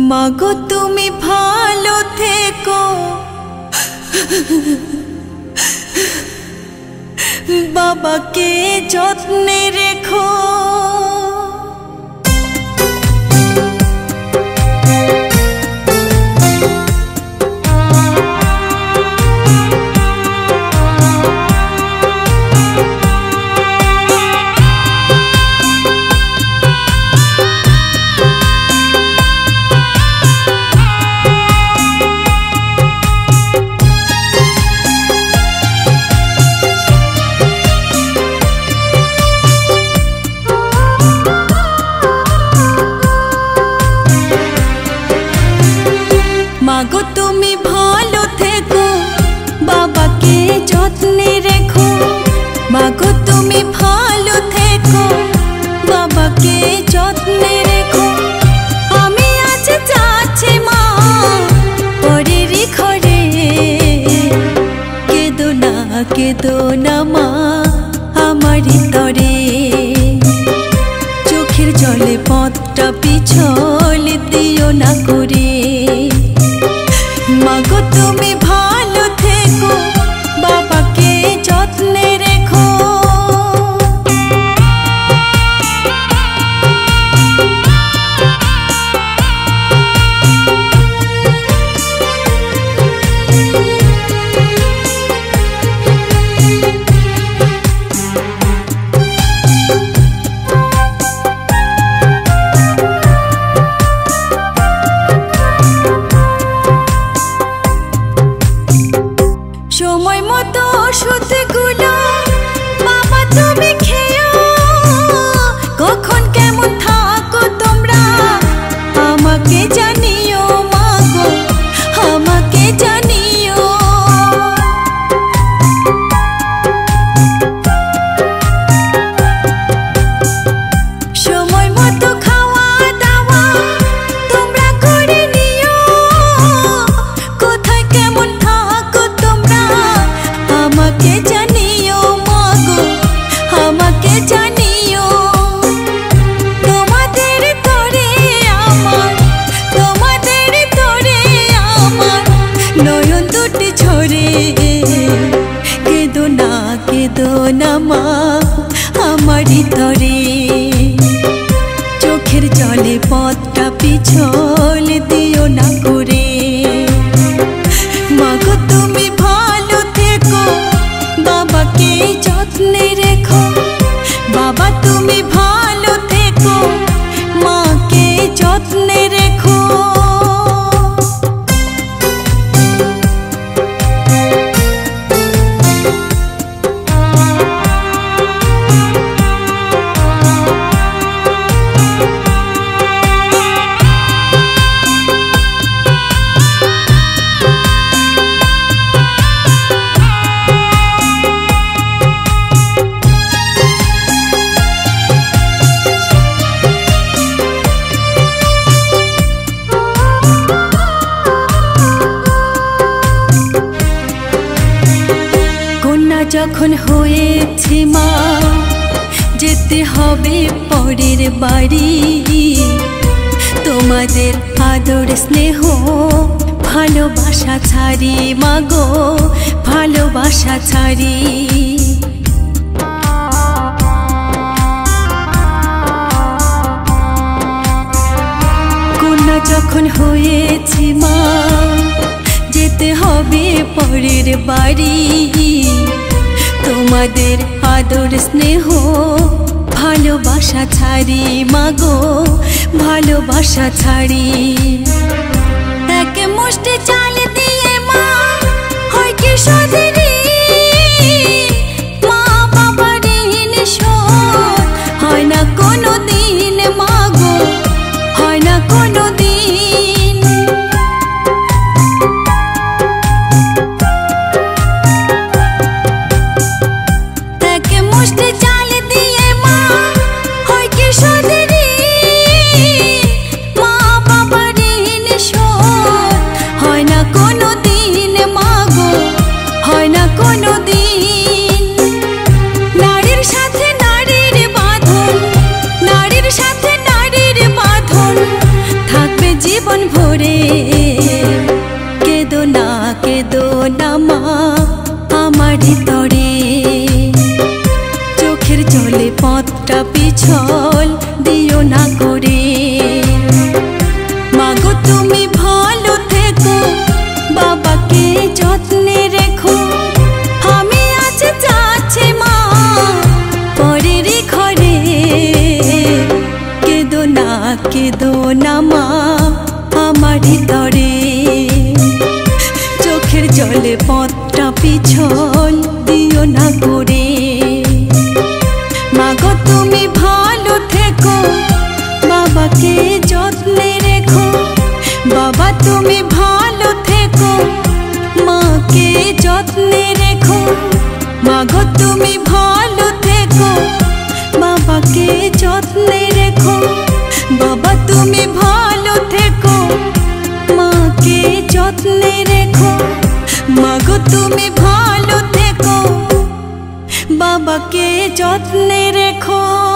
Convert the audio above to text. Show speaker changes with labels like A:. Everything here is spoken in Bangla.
A: মাগো তুমি ভালো থেকো, বাবাকে যত্নে রেখো। মাগো তুমি ভালো থেকো, বাবাকে যত্নে রেখো। মাগো তুমি ভালো থেকো, বাবাকে যত্নে রেখো। আমি আজ যাচ্ছি মা পরের ঘরে, কেঁদো না মা আমারই তরে। চোখের জলে পথটা পিছল দিও না করে। মাগো তুমি ভালো থেকো, বাবাকে যত্নে রেখো। সময় মতো ওষুধগুলো বাবা তুমি খেও। কখন কেমন থাকো তোমরা আমাকে জানিও মাগো, আমাকে জানিও। সময় মতো খাওয়া দাওয়া তোমরা করে নিও। কোথায় কেমন থাকো তোমরা আমাকে জানিও মাগো, আমাকে জানিও। তোমাদের তরে আমার, তোমাদের তরে আমার নয়ন দুটি ঝরে। কেঁদো না মা আমারই তরে। চোখের জলে পথটা পিছল দিও না করে। মাগো তুমি ভালো থেকো, বাবাকে যত্নে রেখো। বাবা তুমি ভালো থেকো, মাকে যত্নে রেখো। যখন হয়েছে মা যেতে হবে পরের বাড়ি। তোমাদের আদর স্নেহ ভালোবাসা ছাড়ি মাগো, ভালোবাসা ছাড়ি। কন্যা যখন হয়েছে মা যেতে হবে পরের বাড়ি। তোমাদের আদর স্নেহ ভালোবাসা ছাড়ি মাগো, ভালোবাসা ছাড়ি। এক মুষ্টি চাল দিয়ে মা হয় কি সদরি, মা বাবার ঋণ শোধ হয় না কোনো দিন মাগো, হয় না কোনো দিন। চাল দিয়ে মা হয় কি সদরি, মা বাবার ঋণ শোধ হয় না কোনো দিন মাগো, হয় ভরে কেদো না মা আমার হৃদয়ে চোখের জলে পথটা পিছল দিও না করে মাগো তুমি ভালো থেকো বাবাকে যত্নে রেখো আমি আজ যাচ্ছি মা পরের ঘরে কেদো না মা আমার হৃদয়ে চোখের জলে পথটা পিছল দিও না করে মাগো তুমি ভালো থেকো বাবাকে যত্নে রেখো বাবা তুমি ভালো থেকো মাকে যত্নে রেখো মাগো তুমি ভালো থেকো বাবাকে যত্নে রেখো বাবা তুমি ভালো থেকো মাকে যত্নে রেখো মাগো তুমি ভালো থেকো বাবাকে যত্নে রেখো।